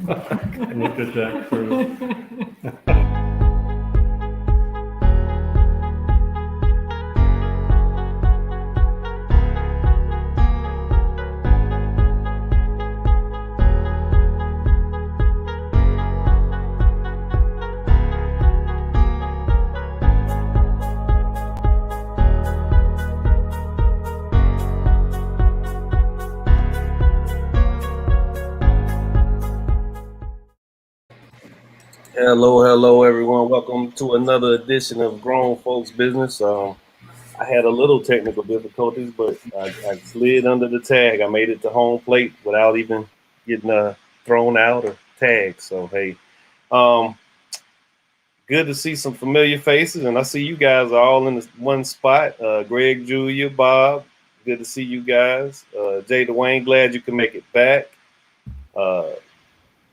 I looked at that first. Hello, everyone. Welcome to another edition of Grown Folks Business. I had a little technical difficulties, but I slid under the tag. I made it to home plate without even getting thrown out or tagged. So, hey, um, good to see some familiar faces, and I see you guys are all in this one spot. Greg, Julia, Bob, good to see you guys. Jay Dwayne, glad you can make it back. Uh,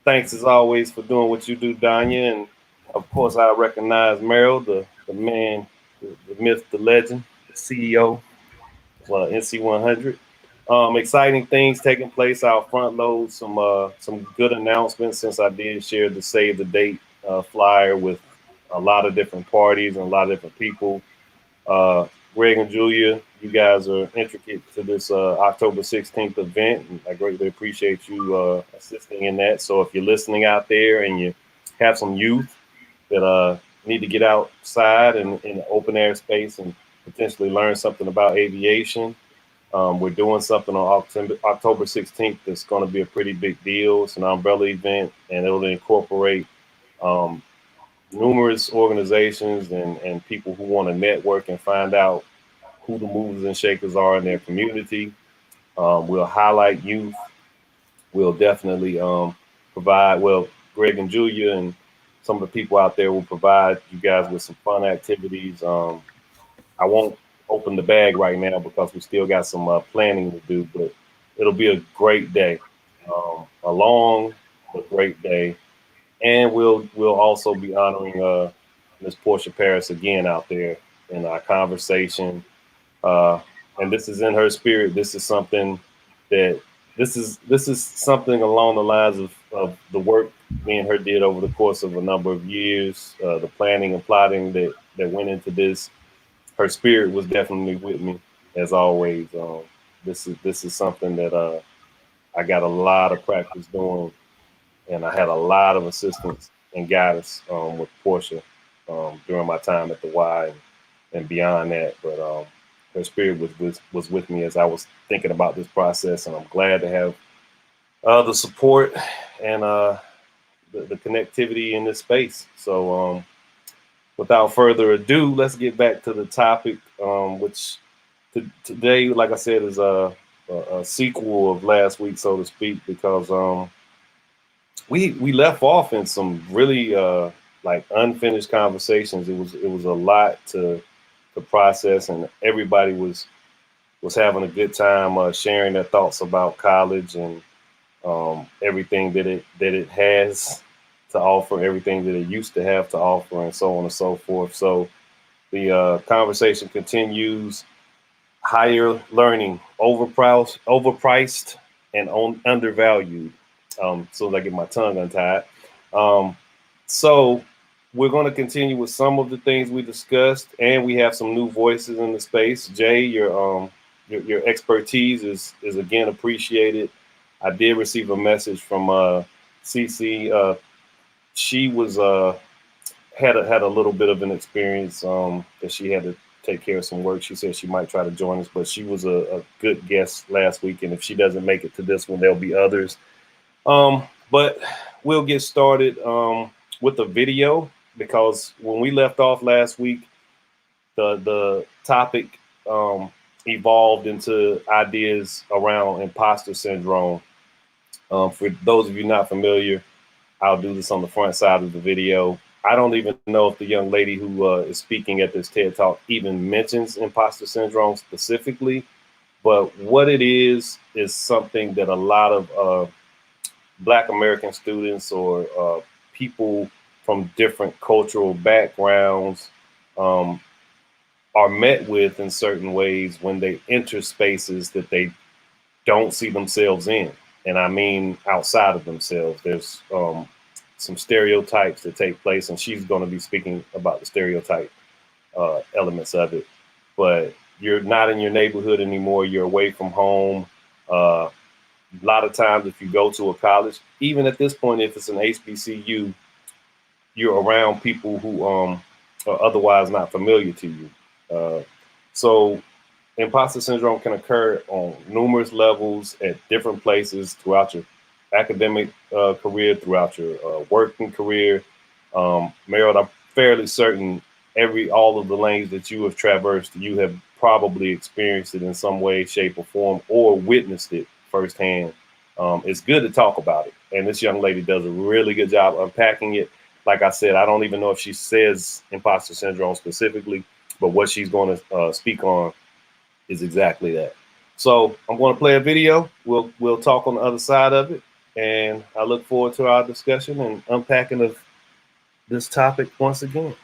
Thanks as always for doing what you do, Danya. And of course, I recognize Merrill, the man, the myth, the legend, the CEO of NC 100. Exciting things taking place. I'll front load some good announcements since I did share the save the date flyer with a lot of different parties and a lot of different people. Uh, Greg and Julia, you guys are intricate to this October 16th event, and I greatly appreciate you assisting in that. So if you're listening out there and you have some youth that need to get outside and in an open air space and potentially learn something about aviation, we're doing something on October 16th that's going to be a pretty big deal. It's an umbrella event, and it'll incorporate um, numerous organizations and people who want to network and find out who the movers and shakers are in their community. We'll highlight youth. We'll definitely provide, well, Greg and Julia and some of the people out there will provide you guys with some fun activities. I won't open the bag right now because we still got some planning to do, but it'll be a great day, a long but great day. And we'll also be honoring Miss Portia Paris again out there in our conversation. And this is in her spirit. This is something that this is something along the lines of the work me and her did over the course of a number of years. The planning and plotting that went into this. Her spirit was definitely with me as always. This is something that I got a lot of practice doing, and I had a lot of assistance and guidance with Portia during my time at the Y and beyond that. But her spirit was with me as I was thinking about this process, and I'm glad to have the support and the connectivity in this space. So without further ado, let's get back to the topic, which today, like I said, is a sequel of last week, so to speak, because we left off in some really like unfinished conversations. It was a lot to process, and everybody was having a good time sharing their thoughts about college and everything that it has to offer, everything that it used to have to offer, and so on and so forth. So the conversation continues. Higher learning, overpriced, and undervalued. So as I get my tongue untied. So we're going to continue with some of the things we discussed, and we have some new voices in the space. Jay, your expertise is again appreciated. I did receive a message from CC. She was had a little bit of an experience that she had to take care of some work. She said she might try to join us, but she was a good guest last week, and if she doesn't make it to this one, there'll be others. But we'll get started with the video, because when we left off last week, the topic evolved into ideas around imposter syndrome. For those of you not familiar, I'll do this on the front side of the video. I don't even know if the young lady who is speaking at this TED Talk even mentions imposter syndrome specifically, but what it is something that a lot of Black American students or people from different cultural backgrounds are met with in certain ways when they enter spaces that they don't see themselves in. and I mean outside of themselves. There's some stereotypes that take place, and she's going to be speaking about the stereotype elements of it. But you're not in your neighborhood anymore. You're away from home. A lot of times, if you go to a college, even at this point, if it's an HBCU, you're around people who are otherwise not familiar to you. So imposter syndrome can occur on numerous levels at different places throughout your academic career, throughout your working career. Meryl, I'm fairly certain all of the lanes that you have traversed, you have probably experienced it in some way, shape, or form, or witnessed it firsthand. It's good to talk about it. And this young lady does a really good job unpacking it. Like I said, I don't even know if she says imposter syndrome specifically, but what she's going to speak on is exactly that. So I'm going to play a video. We'll talk on the other side of it. And I look forward to our discussion and unpacking of this topic once again.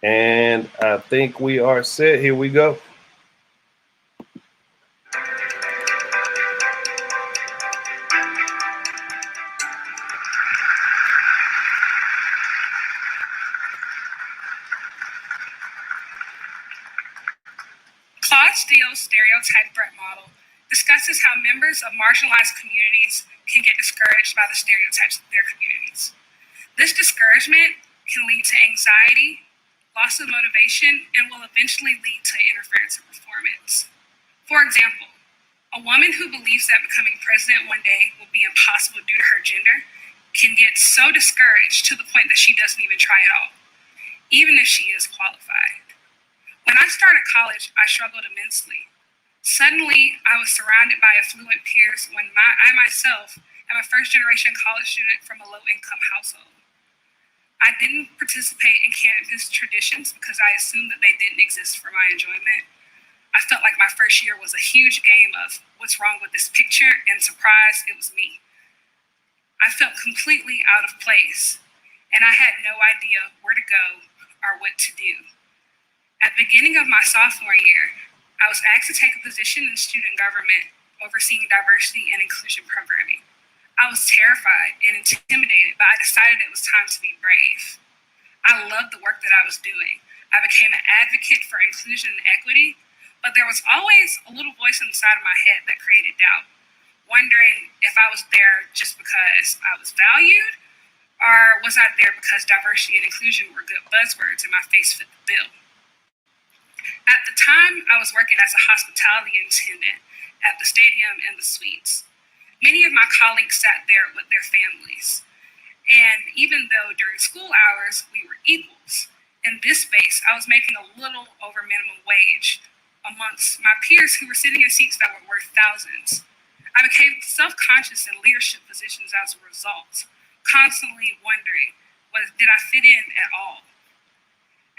And I think we are set. Here we go. Claude Steele's stereotype threat model discusses how members of marginalized communities can get discouraged by the stereotypes of their communities. This discouragement can lead to anxiety, loss of motivation, and will eventually lead to interference in performance. For example, a woman who believes that becoming president one day will be impossible due to her gender can get so discouraged to the point that she doesn't even try at all, even if she is qualified. When I started college, I struggled immensely. Suddenly, I was surrounded by affluent peers when I myself am a first-generation college student from a low-income household. I didn't participate in campus traditions because I assumed that they didn't exist for my enjoyment. I felt like my first year was a huge game of what's wrong with this picture, and surprise, it was me. I felt completely out of place, and I had no idea where to go or what to do. At the beginning of my sophomore year, I was asked to take a position in student government overseeing diversity and inclusion programming. I was terrified and intimidated, but I decided it was time to be brave. I loved the work that I was doing. I became an advocate for inclusion and equity, but there was always a little voice inside of my head that created doubt, wondering if I was there just because I was valued, or was I there because diversity and inclusion were good buzzwords and my face fit the bill. At the time, I was working as a hospitality attendant at the stadium and the suites. Many of my colleagues sat there with their families. And even though during school hours, we were equals, in this space, I was making a little over minimum wage amongst my peers who were sitting in seats that were worth thousands. I became self-conscious in leadership positions as a result, constantly wondering, did I fit in at all?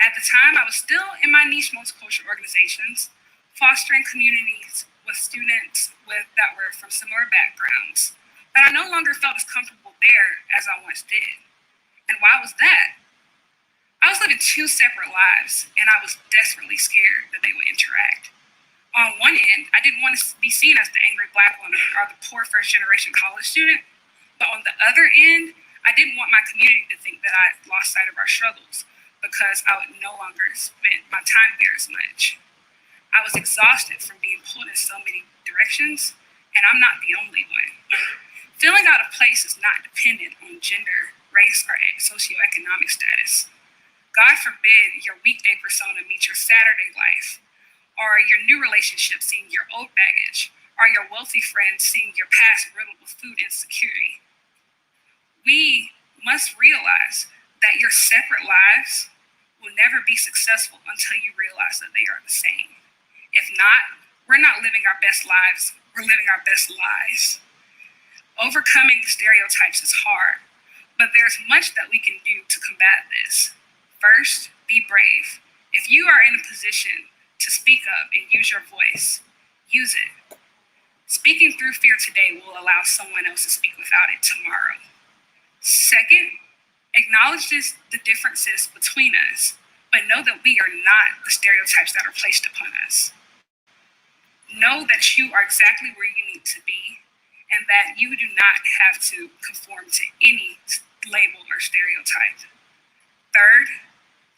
At the time, I was still in my niche multicultural organizations, fostering communities with students that were from similar backgrounds. But I no longer felt as comfortable there as I once did. And why was that? I was living two separate lives, and I was desperately scared that they would interact. On one end, I didn't want to be seen as the angry Black woman or the poor first-generation college student. But on the other end, I didn't want my community to think that I lost sight of our struggles, because I would no longer spend my time there as much. I was exhausted from being pulled in so many directions, and I'm not the only one. Feeling out of place is not dependent on gender, race, or socioeconomic status. God forbid your weekday persona meets your Saturday life, or your new relationship seeing your old baggage, or your wealthy friends seeing your past riddled with food insecurity. We must realize that your separate lives will never be successful until you realize that they are the same. If not, we're not living our best lives, we're living our best lies. Overcoming stereotypes is hard, but there's much that we can do to combat this. First, be brave. If you are in a position to speak up and use your voice, use it. Speaking through fear today will allow someone else to speak without it tomorrow. acknowledges the differences between us, but know that we are not the stereotypes that are placed upon us. Know that you are exactly where you need to be, and that you do not have to conform to any label or stereotype. Third,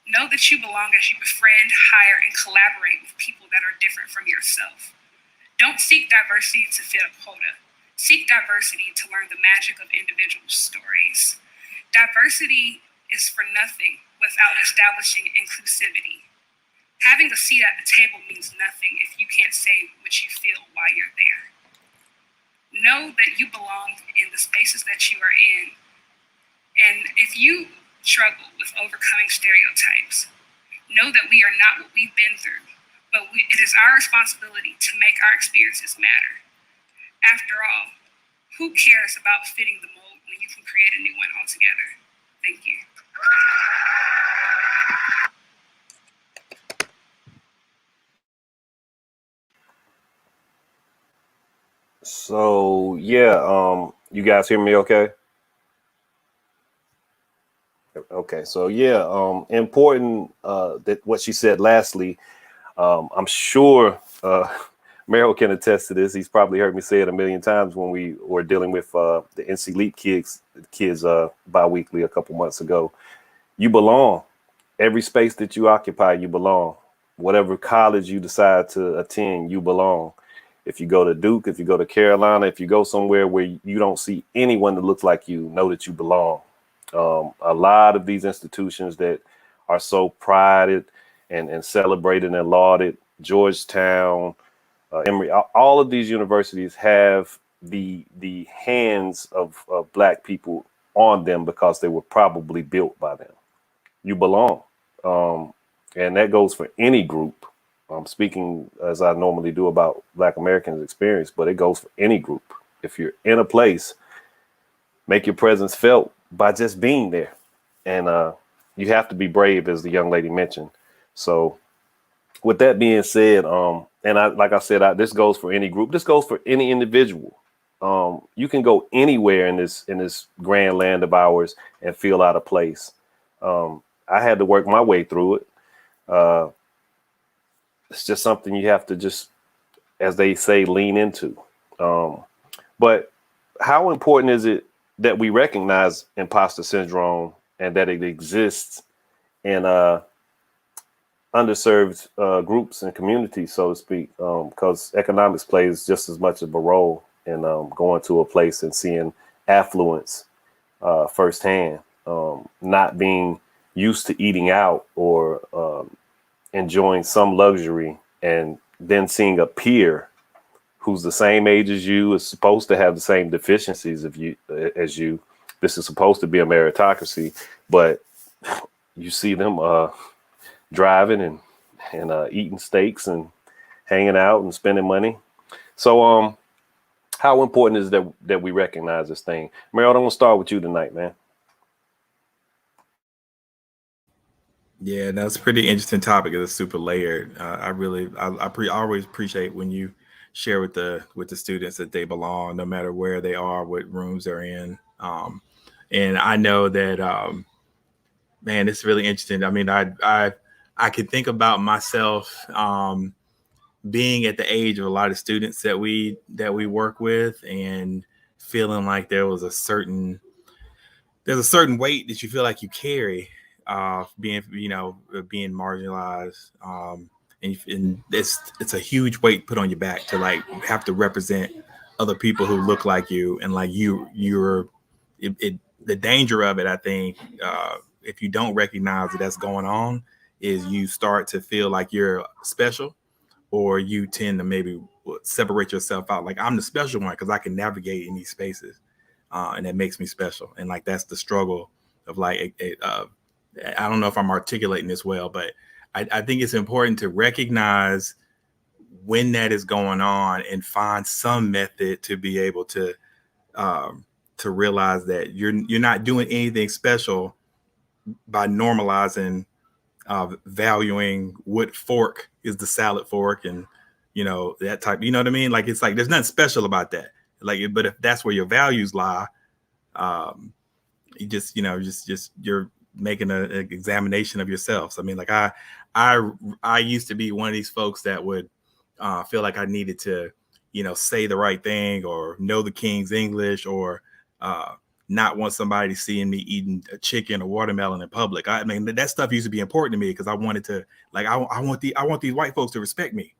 know that you belong as you befriend, hire, and collaborate with people that are different from yourself. Don't seek diversity to fit a quota. Seek diversity to learn the magic of individual stories. Diversity is for nothing without establishing inclusivity. Having a seat at the table means nothing if you can't say what you feel while you're there. Know that you belong in the spaces that you are in. And if you struggle with overcoming stereotypes, know that we are not what we've been through, but it is our responsibility to make our experiences matter. After all, who cares about fitting the mold when you can create a new one altogether? Thank you. So yeah, you guys hear me okay? Okay, so yeah, important that what she said lastly, I'm sure Merrill can attest to this. He's probably heard me say it a million times when we were dealing with the NC Leap kids bi-weekly a couple months ago. You belong. Every space that you occupy, you belong. Whatever college you decide to attend, you belong. If you go to Duke, if you go to Carolina, if you go somewhere where you don't see anyone that looks like you, know that you belong. A lot of these institutions that are so prided and celebrated and lauded, Georgetown, Emory, all of these universities have the hands of Black people on them because they were probably built by them. You belong. And that goes for any group. I'm speaking as I normally do about Black Americans' experience, but it goes for any group. If you're in a place, make your presence felt by just being there. And you have to be brave, as the young lady mentioned. So with that being said, like I said, this goes for any group. This goes for any individual. You can go anywhere in this grand land of ours and feel out of place. I had to work my way through it. It's just something you have to just, as they say, lean into. But how important is it that we recognize imposter syndrome and that it exists in underserved groups and communities, so to speak, because economics plays just as much of a role in going to a place and seeing affluence firsthand, not being used to eating out or enjoying some luxury and then seeing a peer who's the same age as you, is supposed to have the same deficiencies as you. This is supposed to be a meritocracy, but you see them driving and eating steaks and hanging out and spending money. So how important is that we recognize this thing? Meryl, I'm gonna start with you tonight, man. Yeah, that's a pretty interesting topic. It's super layered. I always appreciate when you share with the students that they belong, no matter where they are, what rooms they're in. And I know that, man, it's really interesting. I mean, I can think about myself being at the age of a lot of students that we work with, and feeling like there's a certain weight that you feel like you carry, being marginalized, and it's a huge weight put on your back to like have to represent other people who look like you, and like the danger of it, I think, if you don't recognize that that's going on, is you start to feel like you're special, or you tend to maybe separate yourself out. Like, I'm the special one because I can navigate in these spaces, and that makes me special. And like, that's the struggle of like, I don't know if I'm articulating this well, but I think it's important to recognize when that is going on and find some method to be able to realize that you're not doing anything special by normalizing valuing what fork is the salad fork, and that type, you know what I mean? Like, it's like there's nothing special about that. Like, but if that's where your values lie, you just making an examination of yourself. So, I mean, like I used to be one of these folks that would feel like I needed to, say the right thing or know the King's English or not want somebody seeing me eating a chicken or watermelon in public. I mean, that stuff used to be important to me because I wanted to, like, I want these white folks to respect me,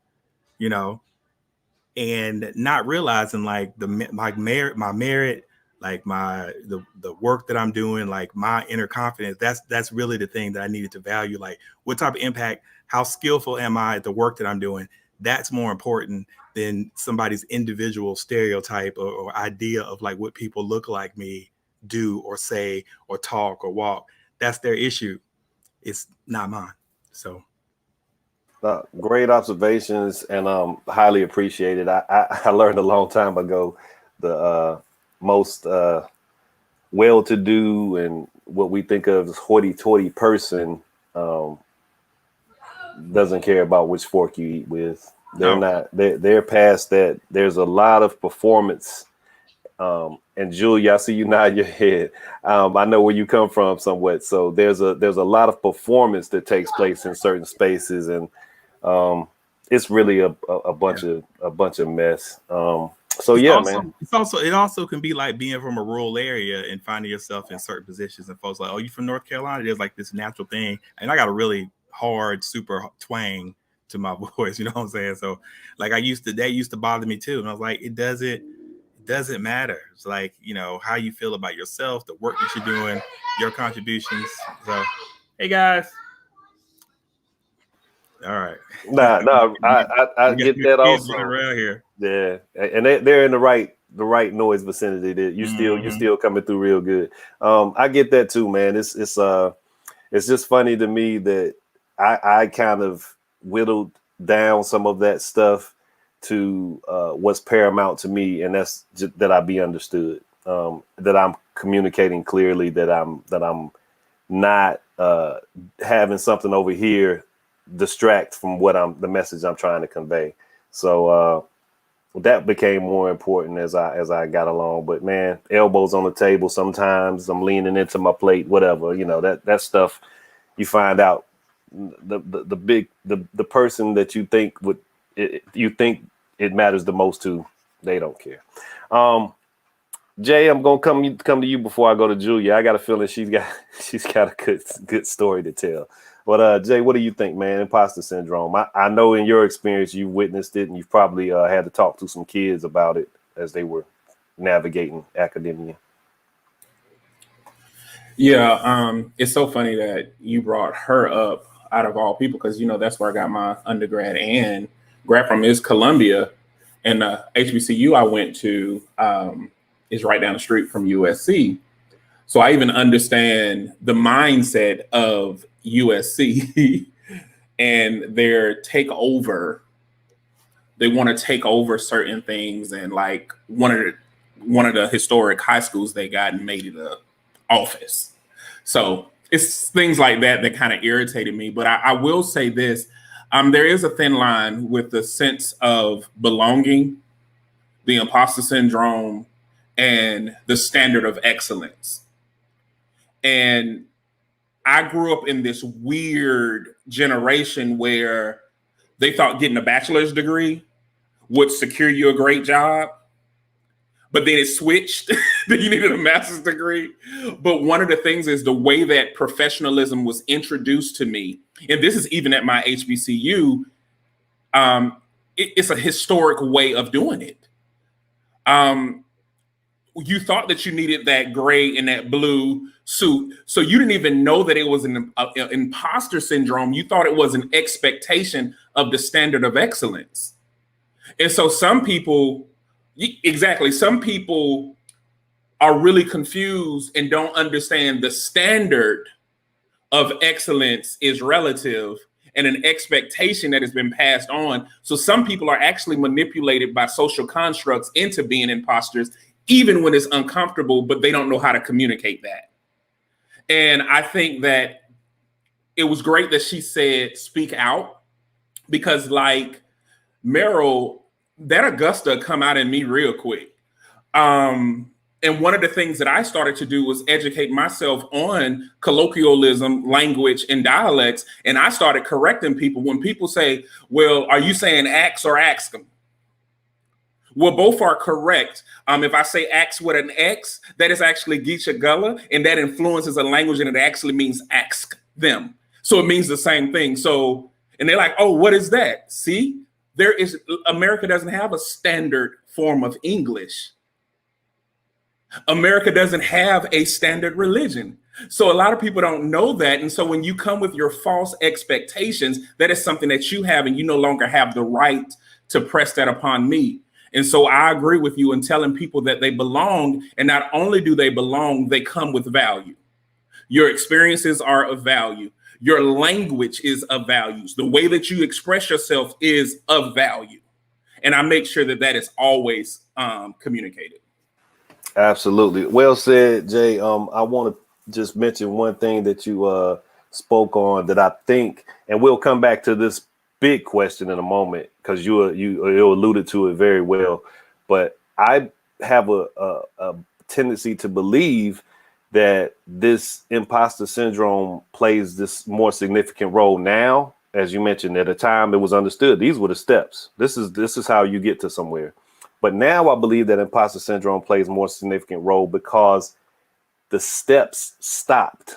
and not realizing like my merit, like the work that I'm doing, like my inner confidence. That's really the thing that I needed to value. Like, what type of impact, how skillful am I at the work that I'm doing? That's more important than somebody's individual stereotype or idea of like what people look like me do or say or talk or walk. That's their issue. It's not mine. So great observations and highly appreciated. I learned a long time ago the most well-to-do and what we think of as hoity-toity person doesn't care about which fork you eat with. They're past that. There's a lot of performance. And Julia, I see you nod your head. I know where you come from somewhat. So there's a lot of performance that takes place in certain spaces, and it's really a bunch of mess. It also can be like being from a rural area and finding yourself in certain positions, and folks like, oh, you from North Carolina? There's like this natural thing, and I got a really hard, super twang to my voice. You know what I'm saying? So like that used to bother me too, and I was like, it doesn't matter. It's like, how you feel about yourself, the work that you're doing, your contributions. So, hey guys. All right. I get that also. Around here. Yeah, and they're in the right noise vicinity. That you're still coming through real good. I get that too, man. It's just funny to me that I kind of whittled down some of that stuff to what's paramount to me, and that's just that I be understood, that I'm communicating clearly, that I'm not having something over here distract from the message I'm trying to convey. So that became more important as I got along. But man, elbows on the table. Sometimes I'm leaning into my plate, whatever. That stuff you find out. The person that you think it matters the most to, they don't care. Jay, I'm gonna come to you before I go to Julia. I got a feeling she's got a good story to tell. But Jay, what do you think, man? Imposter syndrome. I know in your experience you witnessed it, and you've probably had to talk to some kids about it as they were navigating academia. Yeah, it's so funny that you brought her up out of all people, because that's where I got my undergrad and grad from, is Columbia, and HBCU I went to is right down the street from USC. So I even understand the mindset of USC and their takeover. They want to take over certain things, and like one of the historic high schools they got and made it a office. So it's things like that kind of irritated me. But I will say this. There is a thin line with the sense of belonging, the imposter syndrome, and the standard of excellence. And I grew up in this weird generation where they thought getting a bachelor's degree would secure you a great job. But then it switched. Then you needed a master's degree. But one of the things is the way that professionalism was introduced to me, and this is even at my HBCU, it's a historic way of doing it. You thought that you needed that gray and that blue suit, so you didn't even know that it was an imposter syndrome. You thought it was an expectation of the standard of excellence. And so some people are really confused and don't understand the standard of excellence is relative and an expectation that has been passed on. So some people are actually manipulated by social constructs into being imposters, even when it's uncomfortable, but they don't know how to communicate that. And I think that it was great that she said, speak out, because like Meryl, that Augusta come out in me real quick. And And one of the things that I started to do was educate myself on colloquialism, language, and dialects. And I started correcting people when people say, well, are you saying ax or ask them? Well, both are correct. If I say ax with an X, that is actually Geisha Gullah, and that influences a language, and it actually means ask them. So it means the same thing. So, and they're like, oh, what is that? See, America doesn't have a standard form of English. America doesn't have a standard religion. So a lot of people don't know that. And so when you come with your false expectations, that is something that you have, and you no longer have the right to press that upon me. And so I agree with you in telling people that they belong. And not only do they belong, they come with value. Your experiences are of value. Your language is of value. The way that you express yourself is of value. And I make sure that that is always communicated. Absolutely. Well said, Jay. I want to just mention one thing that you spoke on that I think, and we'll come back to this big question in a moment because you alluded to it very well. But I have a tendency to believe that this imposter syndrome plays this more significant role now. As you mentioned, at a time it was understood these were the steps. This is how you get to somewhere. But now I believe that imposter syndrome plays a more significant role because the steps stopped.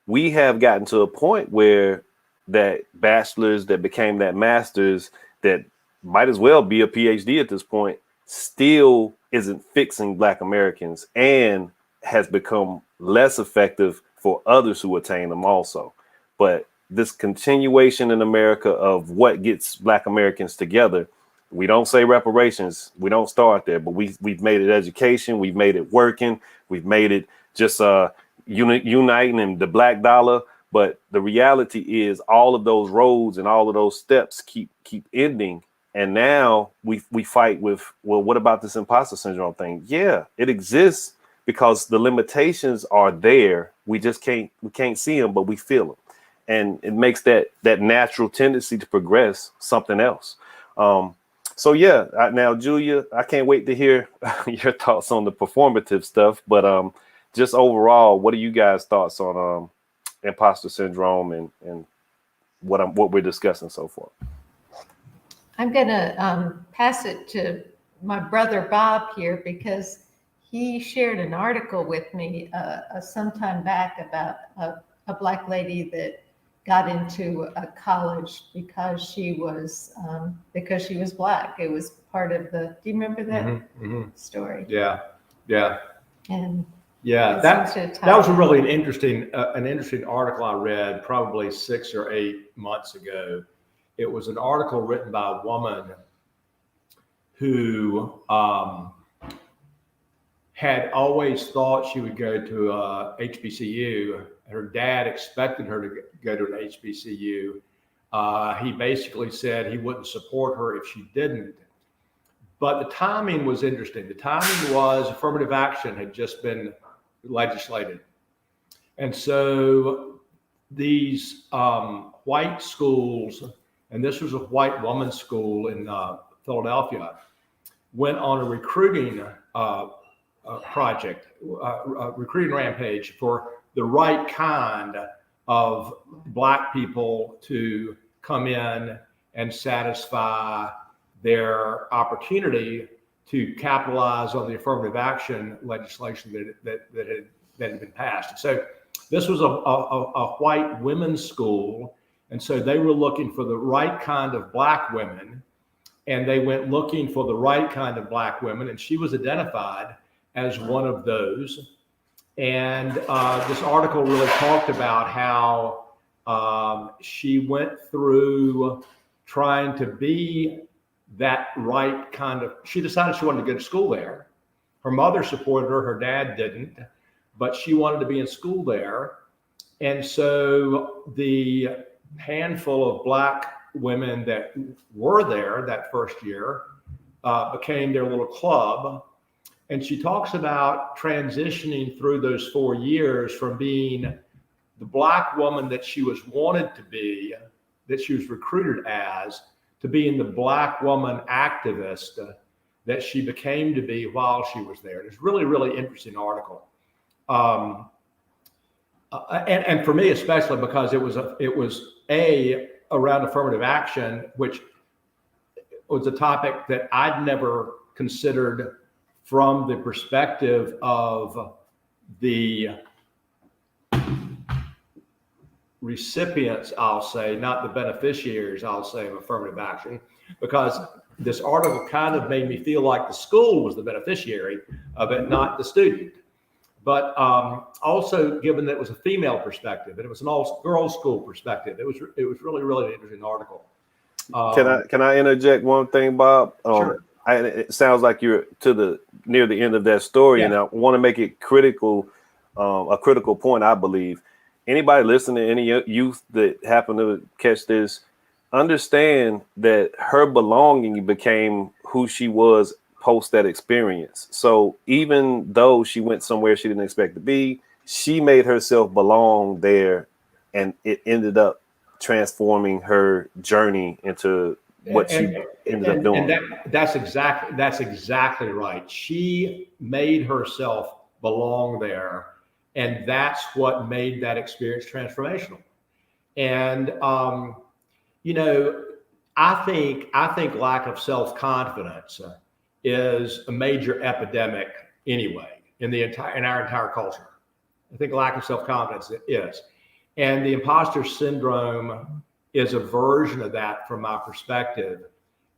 We have gotten to a point where that bachelor's that became that master's that might as well be a PhD at this point still isn't fixing Black Americans and has become less effective for others who attain them also. But this continuation in America of what gets Black Americans together, we don't say reparations, we don't start there, but we've made it education, we've made it working, we've made it just uniting and the Black dollar. But the reality is all of those roads and all of those steps keep ending. And now we fight with, well, what about this imposter syndrome thing? Yeah, it exists because the limitations are there. We just can't see them, but we feel them. And it makes that natural tendency to progress something else. So yeah, now Julia, I can't wait to hear your thoughts on the performative stuff. But just overall, what are you guys' thoughts on imposter syndrome and what we're discussing so far? I'm going to pass it to my brother Bob here because he shared an article with me some time back about a Black lady that got into a college because she was Black. It was part of the. Do you remember that story? Yeah. And yeah, that was really an interesting article I read probably 6 or 8 months ago. It was an article written by a woman who had always thought she would go to HBCU. Her dad expected her to go to an HBCU. He basically said he wouldn't support her if she didn't. But the timing was interesting. The timing was affirmative action had just been legislated. And so these white schools, and this was a white woman's school in Philadelphia, went on a recruiting project, recruiting rampage for the right kind of Black people to come in and satisfy their opportunity to capitalize on the affirmative action legislation that had been passed. So this was a white women's school. And so they were looking for the right kind of Black women, and they went looking for the right kind of Black women, and she was identified as one of those. And this article really talked about how she went through trying to be that right kind of, she decided she wanted to go to school there. Her mother supported her, her dad didn't, but she wanted to be in school there. And so the handful of Black women that were there that first year became their little club. And she talks about transitioning through those 4 years from being the Black woman that she was wanted to be, that she was recruited as, to being the Black woman activist that she became to be while she was there. It's really, really interesting article. And for me, especially because it was around affirmative action, which was a topic that I'd never considered from the perspective of the recipients, I'll say, not the beneficiaries, I'll say, of affirmative action, because this article kind of made me feel like the school was the beneficiary of it, not the student. But also, given that it was a female perspective and it was an all-girls school perspective, it was really, really an interesting article. Can I interject one thing, Bob? Sure. It sounds like you're near the end of that story, and I want to make it critical, a critical point. I believe anybody listening, any youth that happen to catch this, understand that her belonging became who she was post that experience. So even though she went somewhere she didn't expect to be, she made herself belong there, and it ended up transforming her journey into what she ended up doing. And that's exactly right. She made herself belong there, and that's what made that experience transformational. And I think lack of self-confidence is a major epidemic anyway in our entire culture. I think lack of self-confidence is. And the imposter syndrome is a version of that from my perspective.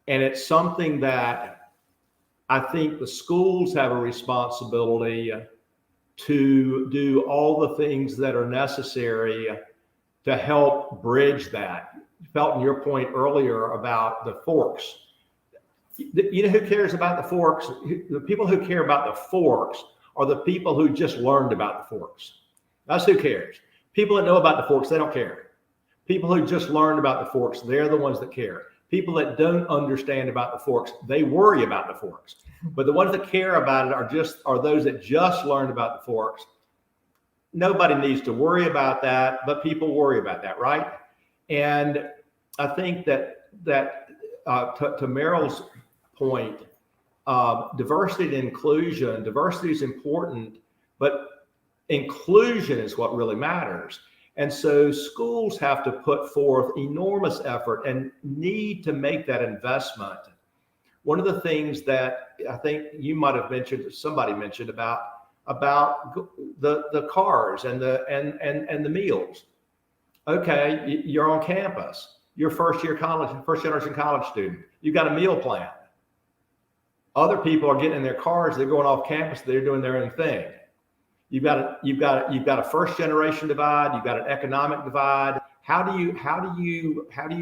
And it's something that I think the schools have a responsibility to do all the things that are necessary to help bridge that. Felton, your point earlier about the forks. You know who cares about the forks? The people who care about the forks are the people who just learned about the forks. That's who cares. People that know about the forks, they don't care. People who just learned about the forks, they're the ones that care. People that don't understand about the forks, they worry about the forks. But the ones that care about it are those that just learned about the forks. Nobody needs to worry about that, but people worry about that, right? And I think that to Merrill's point, diversity and inclusion, diversity is important, but inclusion is what really matters. And so schools have to put forth enormous effort and need to make that investment. One of the things that I think you might have mentioned, somebody mentioned about the cars and the meals. Okay, you're on campus. You're first generation college student. You've got a meal plan. Other people are getting in their cars. They're going off campus. They're doing their own thing. You've got a first generation divide. You've got an economic divide. How do you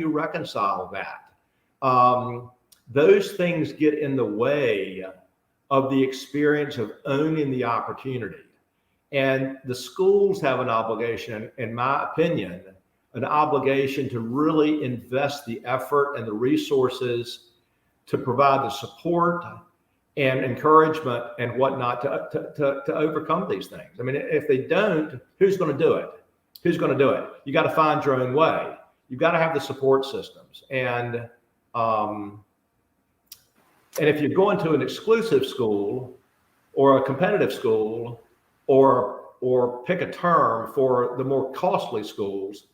reconcile that? Those things get in the way of the experience of owning the opportunity. And the schools have an obligation, in my opinion, an obligation to really invest the effort and the resources to provide the support and encouragement and whatnot to overcome these things. I mean, if they don't, who's going to do it? Who's going to do it? You got to find your own way. You've got to have the support systems. And if you're going to an exclusive school or a competitive school, or pick a term for the more costly schools,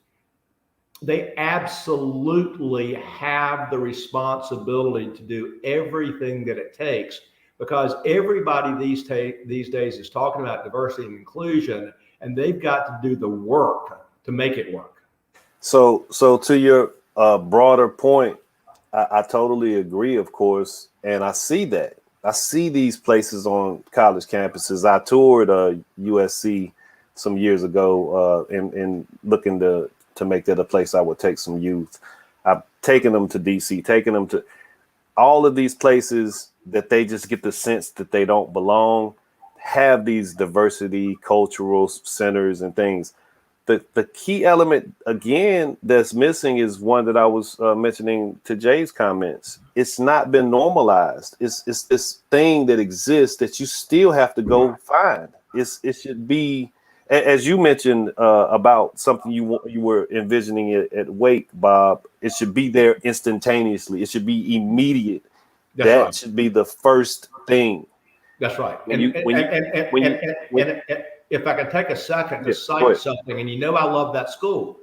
they absolutely have the responsibility to do everything that it takes, because everybody these days is talking about diversity and inclusion, and they've got to do the work to make it work. So to your broader point, I totally agree, of course, and I see that. I see these places on college campuses. I toured USC some years ago and looking to make that a place I would take some youth. I've taken them to DC, taken them to all of these places that they just get the sense that they don't belong, have these diversity, cultural centers and things. The key element, again, that's missing is one that I was mentioning to Jay's comments. It's not been normalized. It's this thing that exists that you still have to go find. It should be, as you mentioned about something you were envisioning at Wake, Bob. It should be there instantaneously. It should be immediate. That's That right. should be the first thing. That's right. When And you if I can take a second to yeah, go cite ahead. something, and I love that school,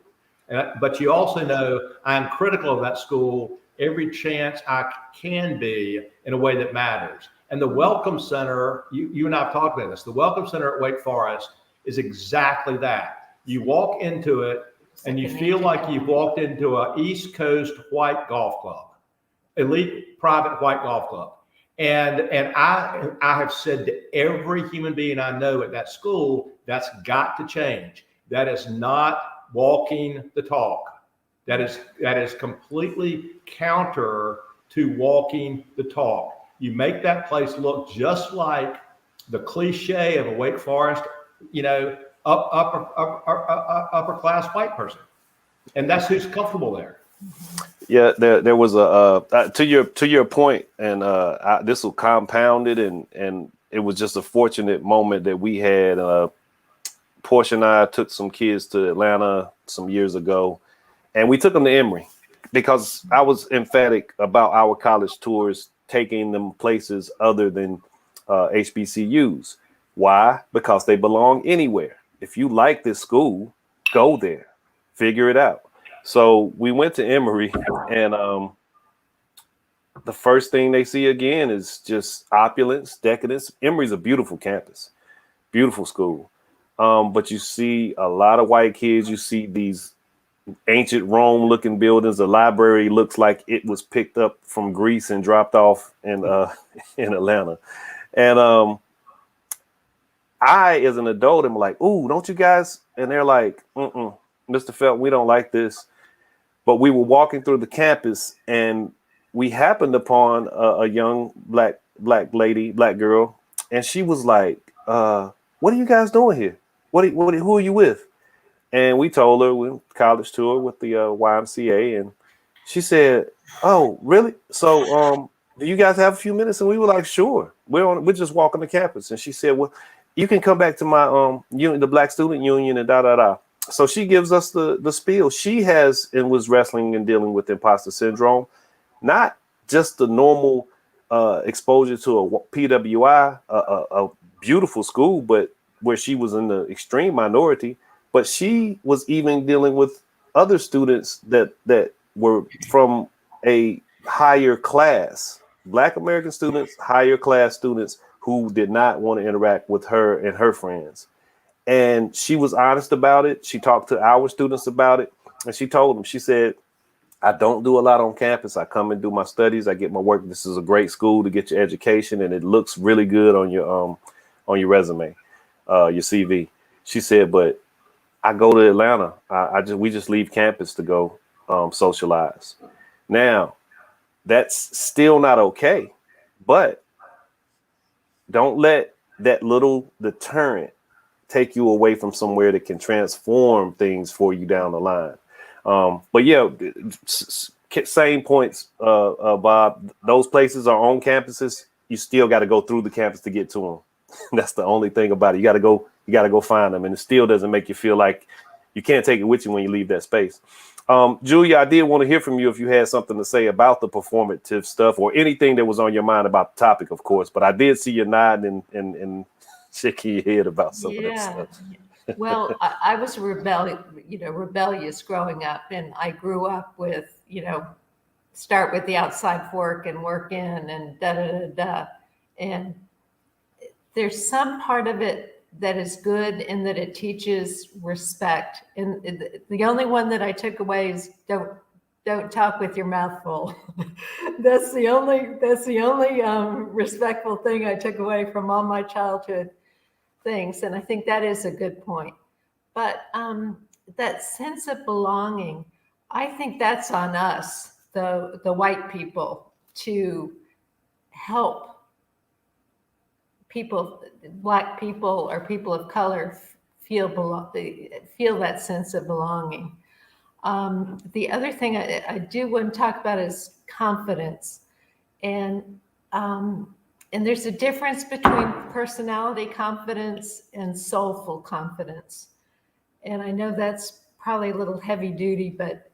but you also know I'm critical of that school every chance I can be in a way that matters. And the Welcome Center, you and I have talked about this, the Welcome Center at Wake Forest is exactly that. You walk into it and you feel like you've walked into an East Coast white golf club, elite private white golf club. And I have said to every human being I know at that school, that's got to change. That is not walking the talk. That is completely counter to walking the talk. You make that place look just like the cliche of a Wake Forest, upper class white person, and that's who's comfortable there. Yeah, there was to your point, and this will compound it, and it was just a fortunate moment that we had. Portia and I took some kids to Atlanta some years ago, and we took them to Emory because I was emphatic about our college tours taking them places other than HBCUs. Why? Because they belong anywhere. If you like this school, go there, figure it out. So we went to Emory, and the first thing they see again is just opulence, decadence. Emory's a beautiful campus, beautiful school. But you see a lot of white kids. You see these ancient Rome looking buildings. The library looks like it was picked up from Greece and dropped off in Atlanta. And I, as an adult, am like, ooh, don't you guys? And they're like, Mr. Felton, we don't like this. But we were walking through the campus, and we happened upon a young black girl, and she was like, "What are you guys doing here? Who are you with?" And we told her we college tour with the YMCA, and she said, "Oh, really? So, do you guys have a few minutes?" And we were like, "Sure." We're just walking the campus, and she said, "Well, you can come back to my the Black Student Union and da da da." So she gives us the spiel. She has and was wrestling and dealing with imposter syndrome, not just the normal exposure to a PWI, a beautiful school, but where she was in the extreme minority. But she was even dealing with other students that were from a higher class, Black American students, higher class students who did not want to interact with her and her friends. And she was honest about it. She talked to our students about it. And she told them, she said, "I don't do a lot on campus. I come and do my studies. I get my work. This is a great school to get your education. And it looks really good on your resume, your CV." She said, "But I go to Atlanta. We just leave campus to go socialize." Now, that's still not okay. But don't let that little deterrent take you away from somewhere that can transform things for you down the line. But yeah, same points, Bob. Those places are on campuses. You still got to go through the campus to get to them. That's the only thing about it. You got to go find them, and it still doesn't make you feel like you can't take it with you when you leave that space. Julia, I did want to hear from you if you had something to say about the performative stuff or anything that was on your mind about the topic, of course. But I did see you nodding and shaking your head about some of that stuff. Well, I was rebellious growing up, and I grew up with, start with the outside fork and work in and da da da da. And there's some part of it that is good in that it teaches respect. And the only one that I took away is don't talk with your mouth full. That's the only respectful thing I took away from all my childhood things. And I think that is a good point. But that sense of belonging, I think that's on us, the white people, to help people, Black people or people of color, feel that sense of belonging. The other thing I do want to talk about is confidence. And there's a difference between personality confidence and soulful confidence. And I know that's probably a little heavy duty, but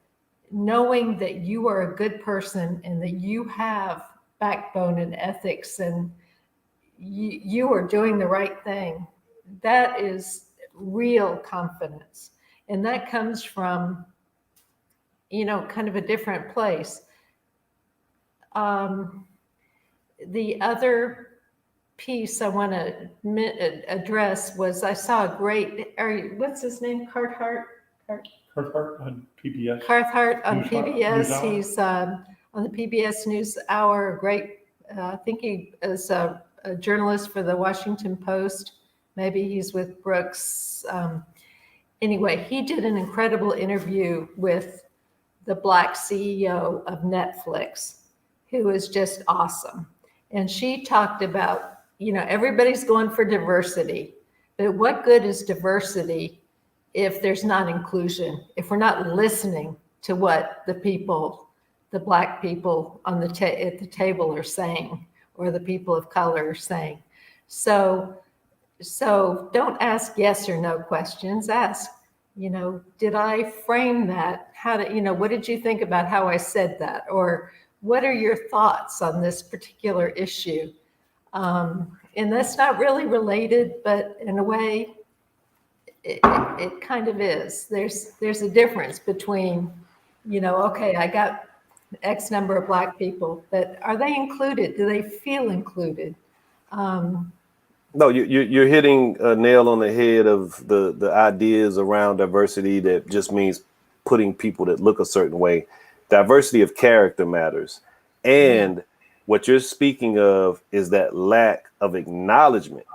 knowing that you are a good person and that you have backbone and ethics, and you are doing the right thing. That is real confidence. And that comes from, kind of a different place. The other piece I want to address was I saw a great, what's his name? Carthart on PBS. Carthart on News PBS. Hour. He's on the PBS NewsHour. Great. I think he is a journalist for the Washington Post. Maybe he's with Brooks. Anyway, he did an incredible interview with the Black CEO of Netflix, who is just awesome. And she talked about, everybody's going for diversity, but what good is diversity if there's not inclusion, if we're not listening to what the Black people on at the table are saying, or the people of color are saying. So don't ask yes or no questions. Ask, did I frame that? What did you think about how I said that? Or what are your thoughts on this particular issue? And that's not really related, but in a way, it kind of is. There's a difference between, okay, I got X number of Black people, but are they included? Do they feel included? No, you're hitting a nail on the head of the ideas around diversity that just means putting people that look a certain way. Diversity of character matters. And what you're speaking of is that lack of acknowledgement.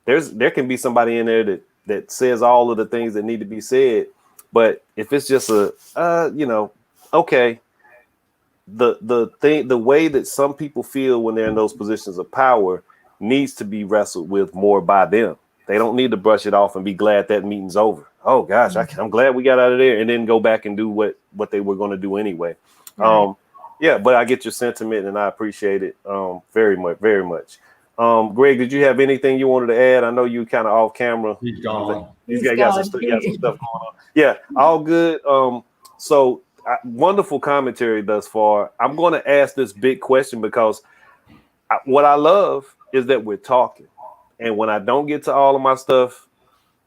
There can be somebody in there that says all of the things that need to be said, but if it's just okay, the way that some people feel when they're in those positions of power needs to be wrestled with more by them. They don't need to brush it off and be glad that meeting's over. Oh gosh, I'm glad we got out of there, and then go back and do what they were going to do anyway. Right. But I get your sentiment and I appreciate it very much, very much. Greg, did you have anything you wanted to add? I know you kind of off camera. He's gone. He's got some stuff going on. Yeah, all good. Wonderful commentary thus far. I'm going to ask this big question because what I love is that we're talking. And when I don't get to all of my stuff,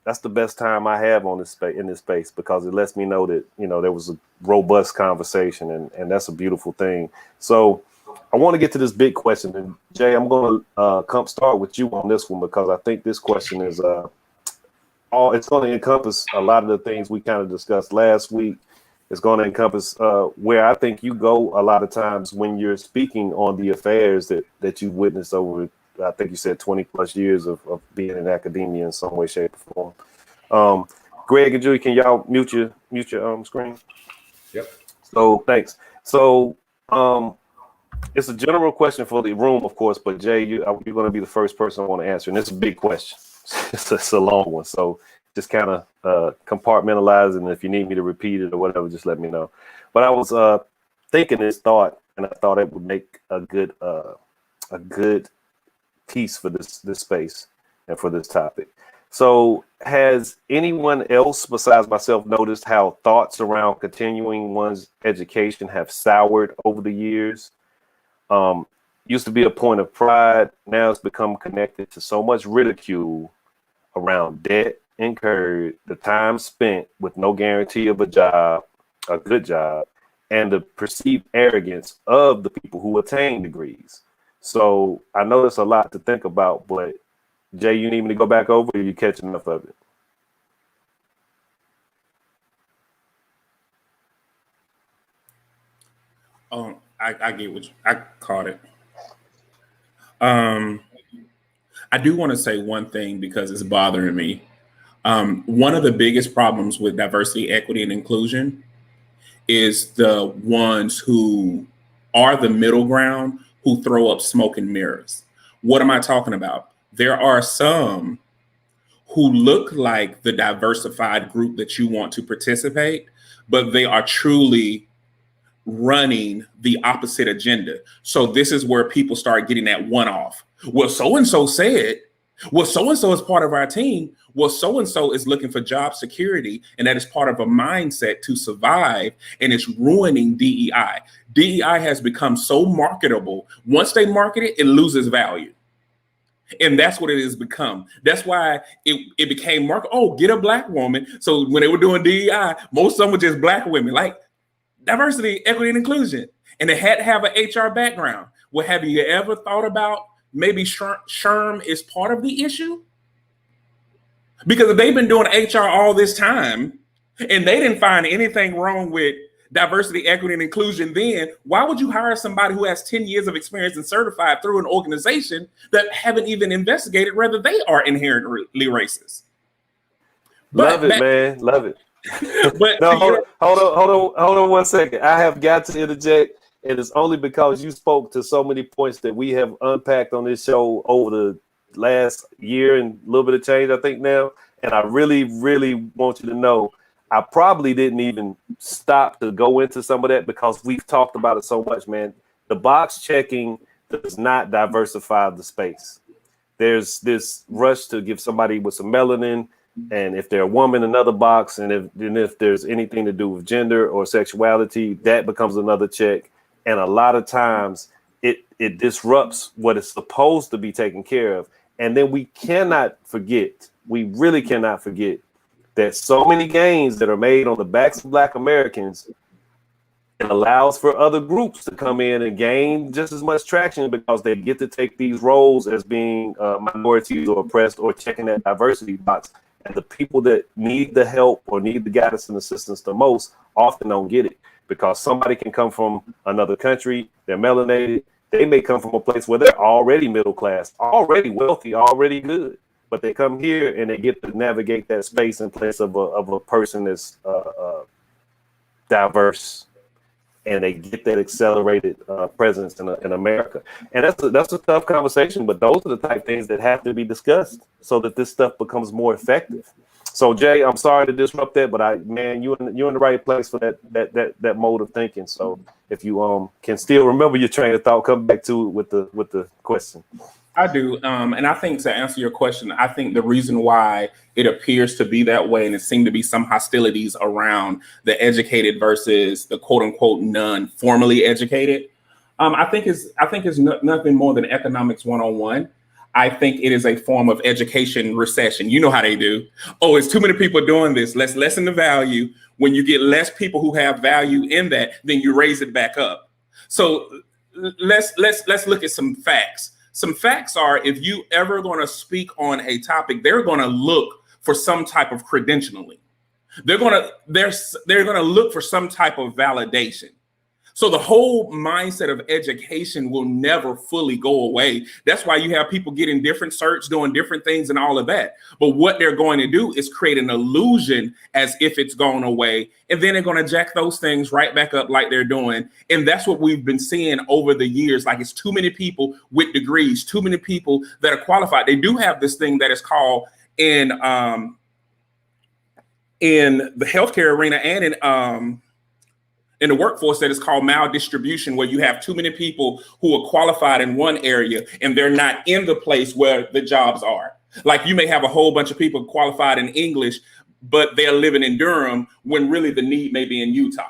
that's the best time I have on this in this space, because it lets me know that, there was a robust conversation, and that's a beautiful thing. So I want to get to this big question. And Jay, I'm going to come start with you on this one, because I think this question is it's going to encompass a lot of the things we kind of discussed last week. It's going to encompass where I think you go a lot of times when you're speaking on the affairs that you've witnessed over, I think you said 20 plus years of being in academia in some way, shape, or form. Greg and Julie, can y'all mute your screen? Yep. So thanks. So it's a general question for the room, of course, but Jay, you're going to be the first person I want to answer, and it's a big question. It's a long one, so just kind of compartmentalize, and if you need me to repeat it or whatever, just let me know. But I was thinking this thought, and I thought it would make a good piece for this space and for this topic. So has anyone else besides myself noticed how thoughts around continuing one's education have soured over the years? Used to be a point of pride. Now it's become connected to so much ridicule around debt incurred, the time spent with no guarantee of a good job, and the perceived arrogance of the people who attain degrees. So I know there's a lot to think about, but Jay, you need me to go back over, or you catch enough of it? I get what I caught it. I do want to say one thing because it's bothering me. One of the biggest problems with diversity, equity, and inclusion is the ones who are the middle ground who throw up smoke and mirrors. What am I talking about? There are some who look like the diversified group that you want to participate, but they are truly running the opposite agenda. So this is where people start getting that one-off. Well, so-and-so said, well, so-and-so is part of our team. Well, so-and-so is looking for job security, and that is part of a mindset to survive, and it's ruining DEI. DEI has become so marketable. Once they market it, it loses value. And that's what it has become. That's why it became market. Oh, get a black woman. So when they were doing DEI, most of them were just black women, like diversity, equity, and inclusion. And they had to have an HR background. Well, have you ever thought about maybe SHRM is part of the issue? Because if they've been doing HR all this time and they didn't find anything wrong with diversity, equity, and inclusion, then why would you hire somebody who has 10 years of experience and certified through an organization that haven't even investigated whether they are inherently racist? Love it, man. Love it. But no, hold on 1 second. I have got to interject, and it's only because you spoke to so many points that we have unpacked on this show over the last year and a little bit of change, I think now. And I really, really want you to know, I probably didn't even stop to go into some of that because we've talked about it so much, man. The box checking does not diversify the space. There's this rush to give somebody with some melanin, and if they're a woman, another box, and if there's anything to do with gender or sexuality, that becomes another check. And a lot of times it disrupts what is supposed to be taken care of. And then we really cannot forget that so many gains that are made on the backs of Black Americans, it allows for other groups to come in and gain just as much traction because they get to take these roles as being minorities or oppressed or checking that diversity box. And the people that need the help or need the guidance and assistance the most often don't get it because somebody can come from another country, they're melanated, they may come from a place where they're already middle class, already wealthy, already good. But they come here and they get to navigate that space in place of a person that's diverse, and they get that accelerated presence in America. And that's a tough conversation, but those are the type of things that have to be discussed so that this stuff becomes more effective. So Jay, I'm sorry to disrupt that, but you're in the right place for that mode of thinking. So if you can still remember your train of thought, come back to it with the question. I do. And I think to answer your question, I think the reason why it appears to be that way and it seemed to be some hostilities around the educated versus the quote unquote non-formally educated, I think is nothing more than economics 101. I think it is a form of education recession. You know how they do. Oh, it's too many people doing this. Let's lessen the value. When you get less people who have value in that, then you raise it back up. So let's look at some facts. Some facts are, if you ever going to speak on a topic, they're going to look for some type of credentialing. They're going to look for some type of validation. So the whole mindset of education will never fully go away. That's why you have people getting different certs, doing different things and all of that. But what they're going to do is create an illusion as if it's gone away. And then they're going to jack those things right back up like they're doing. And that's what we've been seeing over the years. Like it's too many people with degrees, too many people that are qualified. They do have this thing that is called in the healthcare arena and in the workforce that is called maldistribution, where you have too many people who are qualified in one area and they're not in the place where the jobs are. Like you may have a whole bunch of people qualified in English, but they're living in Durham when really the need may be in Utah.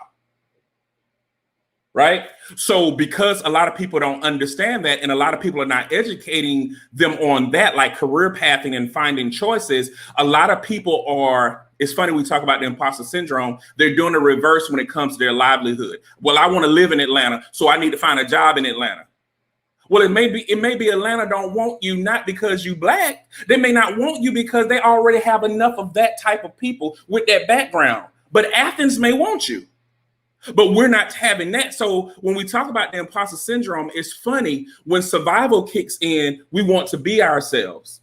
Right? So because a lot of people don't understand that and a lot of people are not educating them on that, like career pathing and finding choices, a lot of people are, it's funny, we talk about the imposter syndrome. They're doing the reverse when it comes to their livelihood. Well, I want to live in Atlanta, so I need to find a job in Atlanta. Well, it may be Atlanta don't want you, not because you Black. They may not want you because they already have enough of that type of people with that background. But Athens may want you. But we're not having that. So when we talk about the imposter syndrome, it's funny when survival kicks in, we want to be ourselves.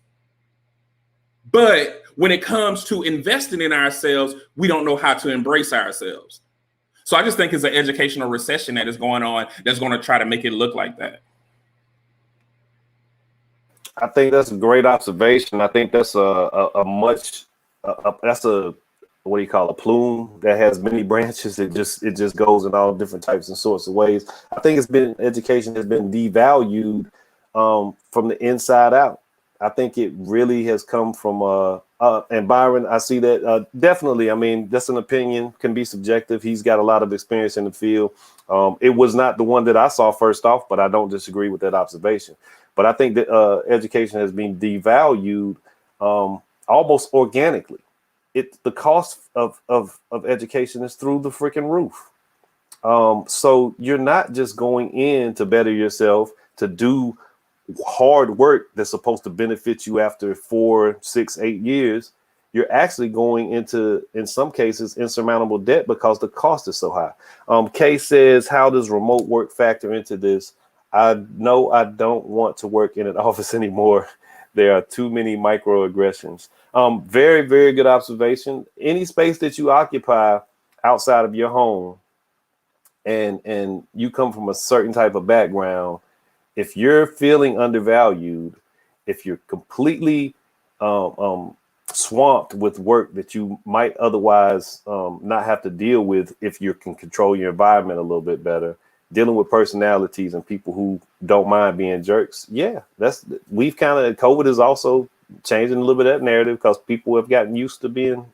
But when it comes to investing in ourselves, we don't know how to embrace ourselves. So I just think it's an educational recession that is going on that's going to try to make it look like that. I think that's a great observation. I think that's a what do you call a plume that has many branches. It just goes in all different types and sorts of ways. I think education has been devalued from the inside out. I think it really has come from and Byron, I see that definitely. I mean, that's an opinion, can be subjective. He's got a lot of experience in the field. It was not the one that I saw first off, but I don't disagree with that observation. But I think that education has been devalued almost organically. The cost of education is through the freaking roof. So you're not just going in to better yourself, to do hard work that's supposed to benefit you after 4, 6, 8 years. You're actually going into, in some cases, insurmountable debt because the cost is so high. Kay says, how does remote work factor into this? I know I don't want to work in an office anymore. There are too many microaggressions. Very, very good observation. Any space that you occupy outside of your home, and you come from a certain type of background, if you're feeling undervalued, if you're completely swamped with work that you might otherwise not have to deal with, if you can control your environment a little bit better, dealing with personalities and people who don't mind being jerks. Yeah, we've kind of, COVID is also changing a little bit of that narrative because people have gotten used to being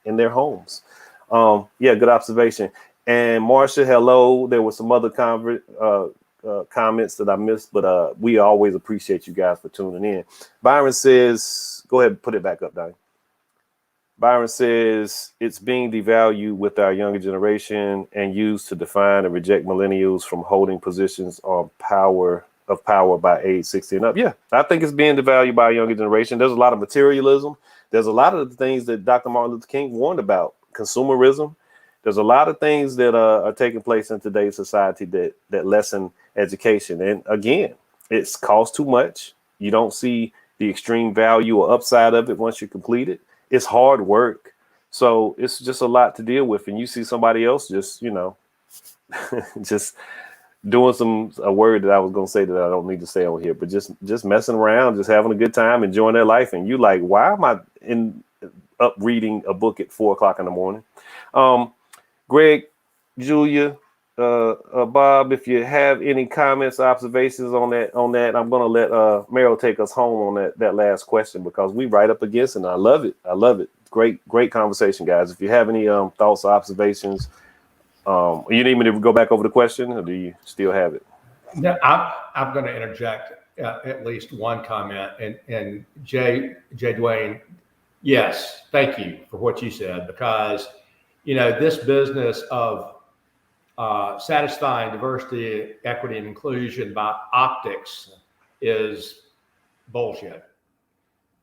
in their homes. Yeah, good observation. And Marcia, hello. There were some other comments that I missed, but we always appreciate you guys for tuning in. Byron says, go ahead and put it back up, Donnie. Byron says it's being devalued with our younger generation and used to define and reject millennials from holding positions of power by age 60 and up. Yeah, I think it's being devalued by a younger generation. There's a lot of materialism. There's a lot of the things that Dr. Martin Luther King warned about, consumerism. There's a lot of things that are taking place in today's society that lessen education. And again, it's cost too much. You don't see the extreme value or upside of it once you complete it. It's hard work. So it's just a lot to deal with. And you see somebody else just, just doing a word that I was going to say that I don't need to say on here, but just messing around, just having a good time, enjoying their life. And you like, why am I up reading a book at 4:00 in the morning? Greg, Julia, Bob, if you have any comments, observations on that, I'm going to let Meryl take us home on that last question because we right up against it. And I love it. I love it. Great conversation, guys. If you have any thoughts or observations, you need me to go back over the question, or do you still have it? No, I'm going to interject at least one comment. And Jay Dwayne, yes, thank you for what you said, because this business of satisfying diversity, equity, and inclusion by optics is bullshit.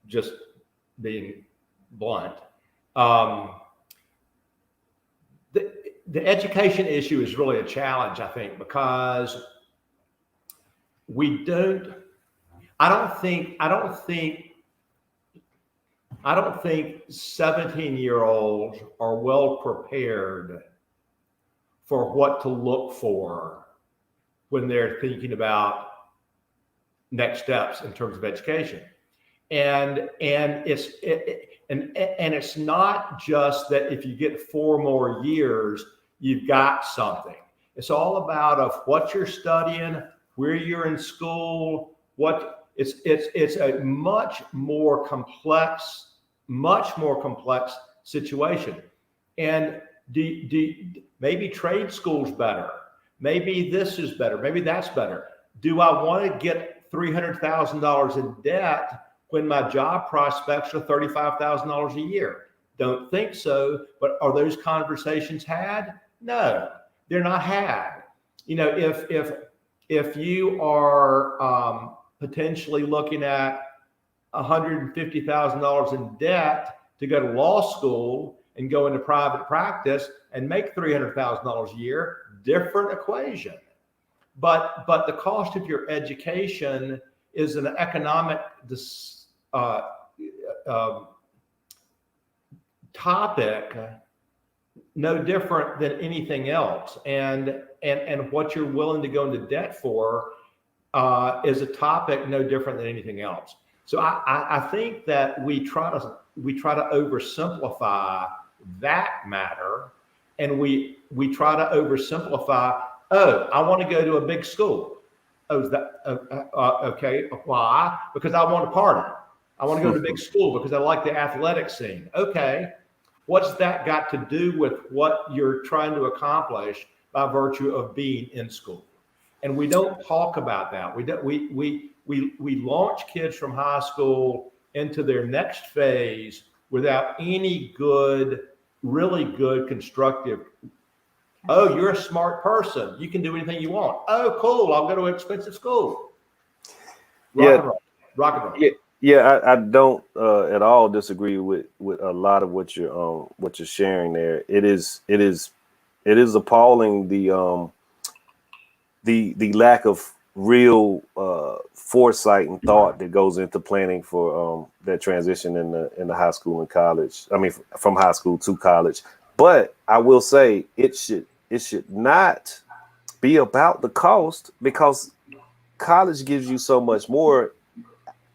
Just being blunt. The education issue is really a challenge, I think, because I don't think 17-year-olds are well prepared for what to look for when they're thinking about next steps in terms of education. And it's not just that if you get 4 more years, you've got something. It's all about of what you're studying, where you're in school, it's a much more complex situation. And maybe trade school's better. Maybe this is better. Maybe that's better. Do I want to get $300,000 in debt when my job prospects are $35,000 a year? Don't think so. But are those conversations had? No, they're not had. If you are potentially looking at $150,000 in debt to go to law school and go into private practice and make $300,000 a year, different equation. But the cost of your education is an economic topic, no different than anything else. And what you're willing to go into debt for is a topic no different than anything else. So I think that we try to oversimplify that matter, and we try to oversimplify, I want to go to a big school. Oh, is that okay? Why? Because I want to party. I want to go to big school because I like the athletic scene. Okay. What's that got to do with what you're trying to accomplish by virtue of being in school? And we don't talk about that. We launch kids from high school into their next phase without any good, really good, constructive. Oh, you're a smart person. You can do anything you want. Oh, cool. I'll go to an expensive school. Rock and roll. Rock and roll. Yeah, I don't at all disagree with a lot of what you're sharing there. It is appalling the lack of real foresight and thought that goes into planning for that transition in the high school and college. I mean, from high school to college. But I will say it should not be about the cost, because college gives you so much more.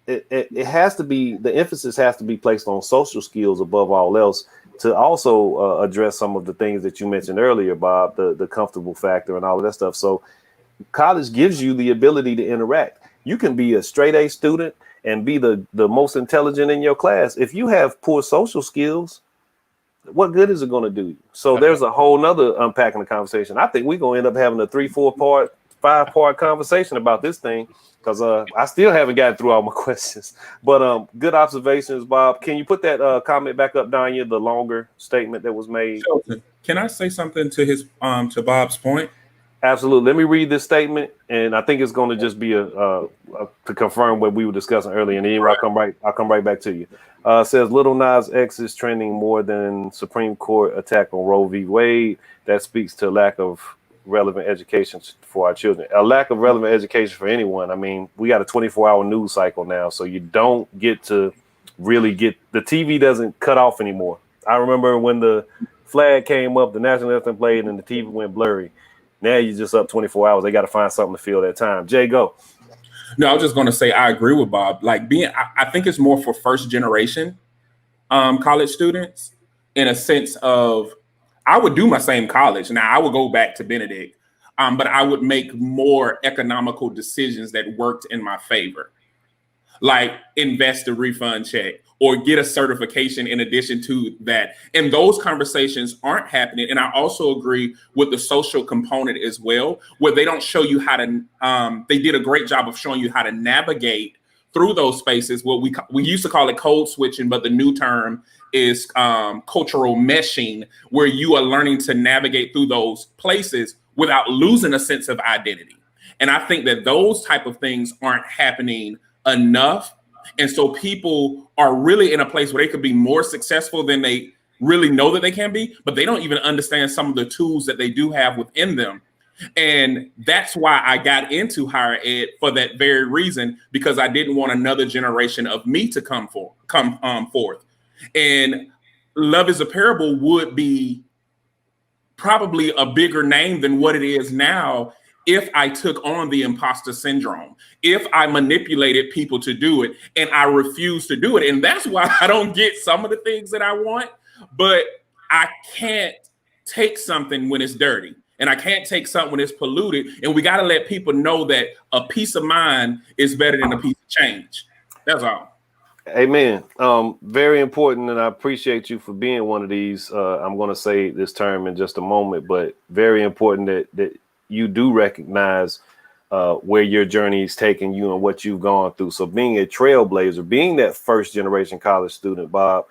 It has to be, the emphasis has to be placed on social skills above all else, to also address some of the things that you mentioned earlier, Bob, the comfortable factor and all of that stuff. So college gives you the ability to interact. You can be a straight A student and be the most intelligent in your class. If you have poor social skills, what good is it going to do you? So there's a whole nother unpacking the conversation. I think we're going to end up having a 3, 4 part, 5 part conversation about this thing, because I still haven't gotten through all my questions. But good observations, Bob. Can you put that comment back up, Danya, the longer statement that was made? Felton, can I say something to his to Bob's point? Absolutely. Let me read this statement, and I think it's going to just be to confirm what we were discussing earlier. And anyway, I'll come right back to you. Says Lil Nas X is trending more than Supreme Court attack on Roe v. Wade. That speaks to lack of relevant education for our children. A lack of relevant education for anyone. I mean, we got a 24-hour news cycle now, so you don't get to really get, the TV doesn't cut off anymore. I remember when the flag came up, the national anthem played, and the TV went blurry. Now you're just up 24 hours. They got to find something to fill that time. Jay, go. No, I was just going to say I agree with Bob. Like I think it's more for first generation college students, in a sense of, I would do my same college. Now I would go back to Benedict, but I would make more economical decisions that worked in my favor, like invest a refund check or get a certification in addition to that. And those conversations aren't happening. And I also agree with the social component as well, where they don't show you how to, they did a great job of showing you how to navigate through those spaces. What we used to call it code switching, but the new term is cultural meshing, where you are learning to navigate through those places without losing a sense of identity. And I think that those type of things aren't happening enough. And so people are really in a place where they could be more successful than they really know that they can be, but they don't even understand some of the tools that they do have within them. And that's why I got into higher ed, for that very reason, because I didn't want another generation of me to come forth. And Love is a Parable would be probably a bigger name than what it is now if I took on the imposter syndrome, if I manipulated people to do it and I refuse to do it. And that's why I don't get some of the things that I want, but I can't take something when it's dirty, and I can't take something when it's polluted. And we got to let people know that a peace of mind is better than a piece of change. That's all. Amen. Very important, and I appreciate you for being one of these. I'm going to say this term in just a moment, but very important that you do recognize where your journey is taking you and what you've gone through. So being a trailblazer, being that first generation college student, Bob,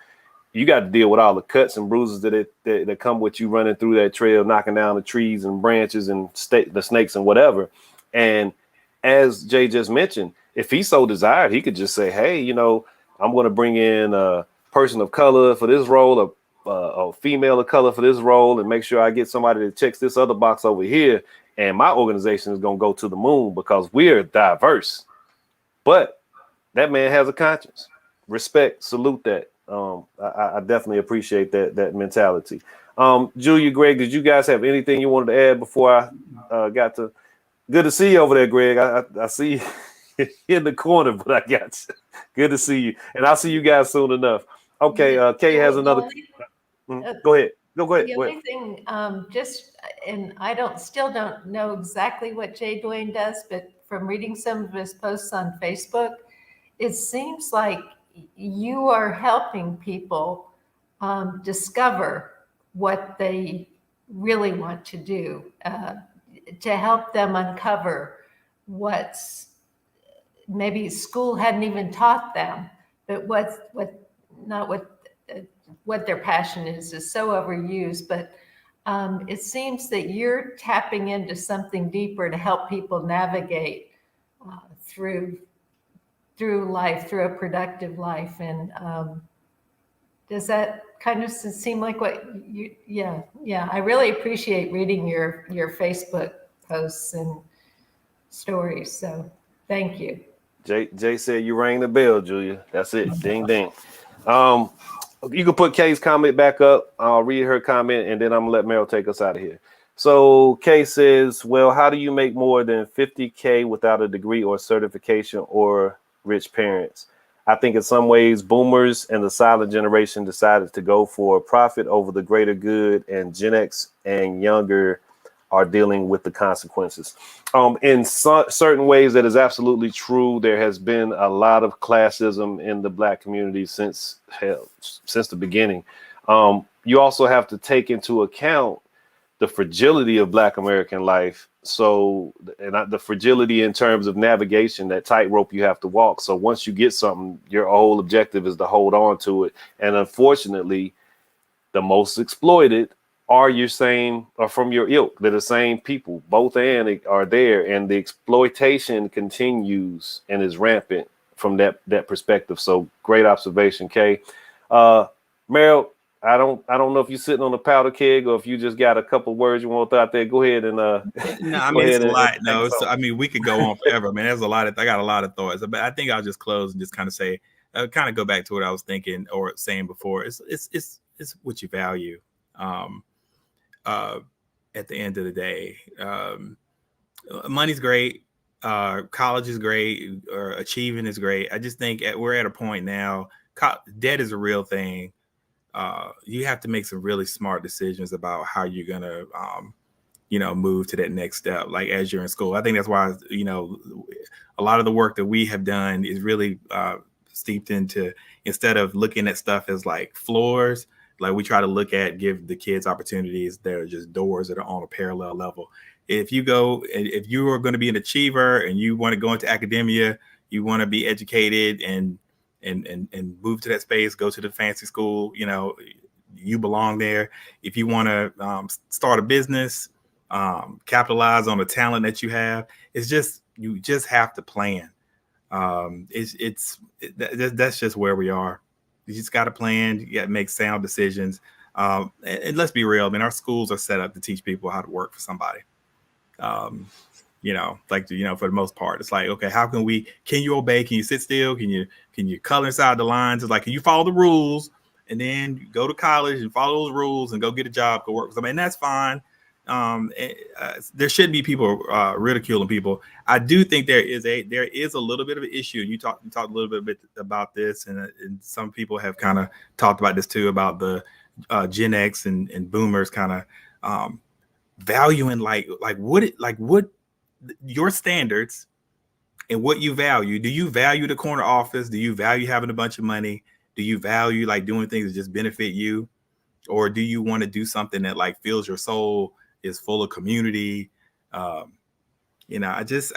you got to deal with all the cuts and bruises that come with you running through that trail, knocking down the trees and branches and the snakes and whatever. And as Jay just mentioned, if he so desired, he could just say, hey, I'm going to bring in a person of color for this role, a female of color for this role, and make sure I get somebody that checks this other box over here. And my organization is going to go to the moon because we're diverse. But that man has a conscience. Respect, salute that. I definitely appreciate that mentality. Julia, Greg, did you guys have anything you wanted to add before I got to? Good to see you over there, Greg. I see you in the corner, but I got you. Good to see you. And I'll see you guys soon enough. Okay, Kay has another. Go ahead. Go ahead. The only thing, and I still don't know exactly what Jay Dwayne does, but from reading some of his posts on Facebook, it seems like you are helping people discover what they really want to do, to help them uncover what's maybe school hadn't even taught them, but what their passion is so overused. But it seems that you're tapping into something deeper to help people navigate through life, through a productive life. And does that kind of seem like what you, yeah. I really appreciate reading your Facebook posts and stories. So thank you. Jay said you rang the bell, Julia. That's it. Ding, ding. You can put Kay's comment back up. I'll read her comment, and then I'm gonna let Meryl take us out of here. So Kay says, well, how do you make more than 50K without a degree or certification or rich parents? I think in some ways, boomers and the silent generation decided to go for profit over the greater good, and Gen X and younger are dealing with the consequences. In certain ways, that is absolutely true. There has been a lot of classism in the Black community since the beginning. You also have to take into account the fragility of Black American life. So, and the fragility in terms of navigation, that tightrope you have to walk. So once you get something, your whole objective is to hold on to it. And unfortunately, the most exploited are from your ilk. They're the same people, both and are there. And the exploitation continues and is rampant from that perspective. So great observation, Kay. Meryl, I don't know if you're sitting on a powder keg or if you just got a couple words you want to throw out there. Go ahead and no, I mean it's a lot. No, I mean we could go on forever, man. There's a lot of I got a lot of thoughts, but I think I'll just close and just kind of say, kind of go back to what I was thinking or saying before. It's what you value. At the end of the day, money's great, college is great, or achieving is great. I just think we're at a point now. Debt is a real thing. You have to make some really smart decisions about how you're gonna, move to that next step. Like as you're in school, I think that's why a lot of the work that we have done is really steeped into, instead of looking at stuff as like floors, like we try to give the kids opportunities that are just doors that are on a parallel level. If you are going to be an achiever and you want to go into academia, you want to be educated and move to that space, go to the fancy school, you belong there. If you want to start a business, capitalize on the talent that you have, you just have to plan. That's just where we are. You just got to plan. You got to make sound decisions. And let's be real. I mean, our schools are set up to teach people how to work for somebody. For the most part, it's like, okay, can you obey? Can you sit still? Can you color inside the lines? It's like, can you follow the rules and then you go to college and follow those rules and go get a job, go work for somebody? And that's fine. There shouldn't be people ridiculing people. I do think there is a little bit of an issue. You talked a little bit about this, and some people have kind of talked about this too, about the Gen X and boomers kind of valuing what your standards and what you value. Do you value the corner office? Do you value having a bunch of money? Do you value like doing things that just benefit you? Or do you want to do something that like fills your soul, is full of community? It's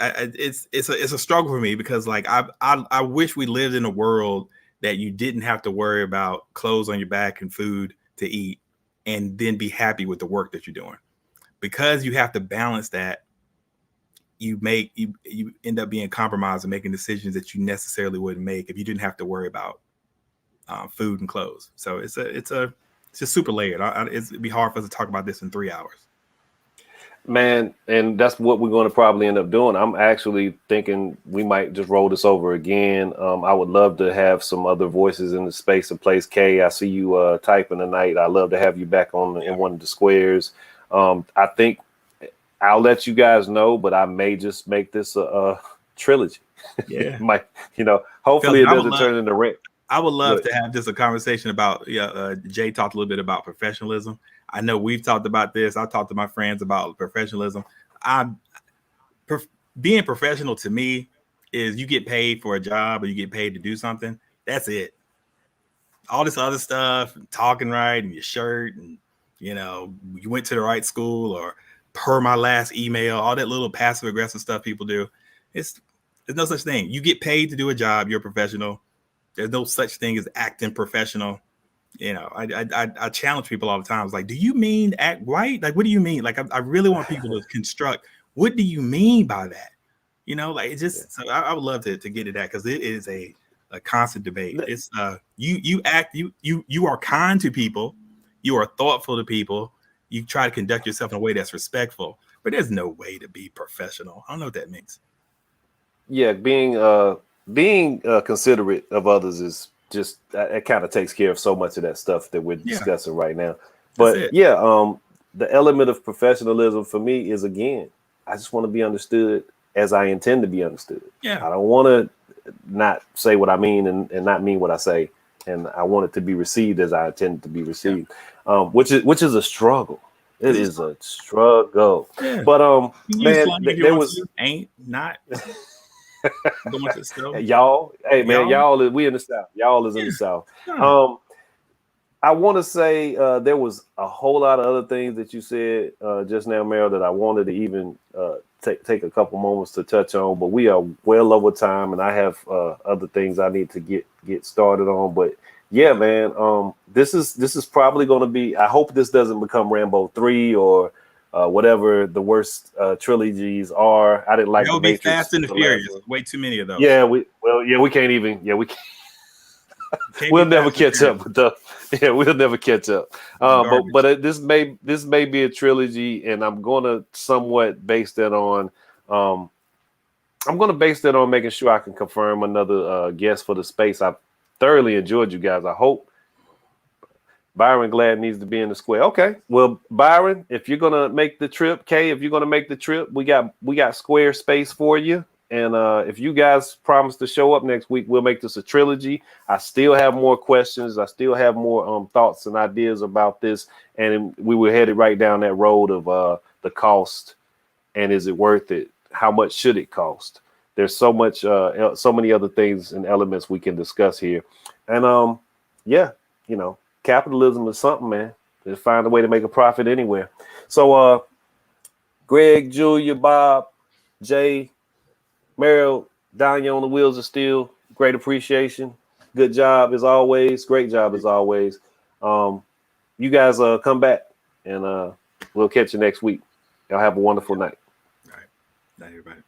a struggle for me, because like I wish we lived in a world that you didn't have to worry about clothes on your back and food to eat and then be happy with the work that you're doing. Because you have to balance that, you end up being compromised and making decisions that you necessarily wouldn't make if you didn't have to worry about food and clothes. So it's just super layered. It'd be hard for us to talk about this in 3 hours. Man, and that's what we're going to probably end up doing. I'm actually thinking we might just roll this over again. I would love to have some other voices in the space and place. Kay, I see you typing tonight. I'd love to have you back in one of the squares. I think I'll let you guys know, but I may just make this a trilogy. Yeah. Hopefully it doesn't turn into rent. I would love to have just a conversation about, Jay talked a little bit about professionalism. I know we've talked about this. I talked to my friends about professionalism. being professional to me is you get paid for a job or you get paid to do something. That's it. All this other stuff, talking right and your shirt, and you went to the right school, or per my last email, all that little passive aggressive stuff people do. There's no such thing. You get paid to do a job. You're a professional. There's no such thing as acting professional. I challenge people all the time. It's like, do you mean act right? Like, what do you mean? Like, I really want people to construct. What do you mean by that? Like it just. So I would love to get at that, because it is a constant debate. It's you are kind to people, you are thoughtful to people, you try to conduct yourself in a way that's respectful, but there's no way to be professional. I don't know what that means. Yeah, being considerate of others is just, it kind of takes care of so much of that stuff that we're discussing right now. But the element of professionalism for me is, again, I just want to be understood as I intend to be understood. I don't want to not say what I mean and not mean what I say, and I want it to be received as I intend to be received, which is a struggle. It is a struggle. But man, there was ain't not y'all. Hey man, y'all. We in the South. Y'all is in the South. I want to say there was a whole lot of other things that you said just now, Meryl, that I wanted to even take a couple moments to touch on, but we are well over time, and I have other things I need to get started on. But yeah, man, this is probably going to be. I hope this doesn't become Rambo 3 or whatever the worst trilogies are. I didn't like the Matrix. Fast and the Furious. Way too many of those. Yeah, we can't even. Yeah, we can't. We'll never catch up with the. Yeah, we'll never catch up. But this may be a trilogy, and I'm gonna somewhat base that on. I'm gonna base that on making sure I can confirm another guest for the space. I've thoroughly enjoyed you guys. I hope. Byron Glad needs to be in the square. Okay, well, Byron, if you're gonna make the trip, Kay, if you're gonna make the trip, we got square space for you. And if you guys promise to show up next week, we'll make this a trilogy. I still have more questions. I still have more thoughts and ideas about this. And we were headed right down that road of the cost, and is it worth it? How much should it cost? There's so many other things and elements we can discuss here. And capitalism is something, man. Just find a way to make a profit anywhere. So Greg, Julia, Bob, Jay, Meryl, down you on the wheels of steel. Great appreciation. Good job as always. Great job as always. You guys come back, and we'll catch you next week. Y'all have a wonderful night. All right. Night, everybody.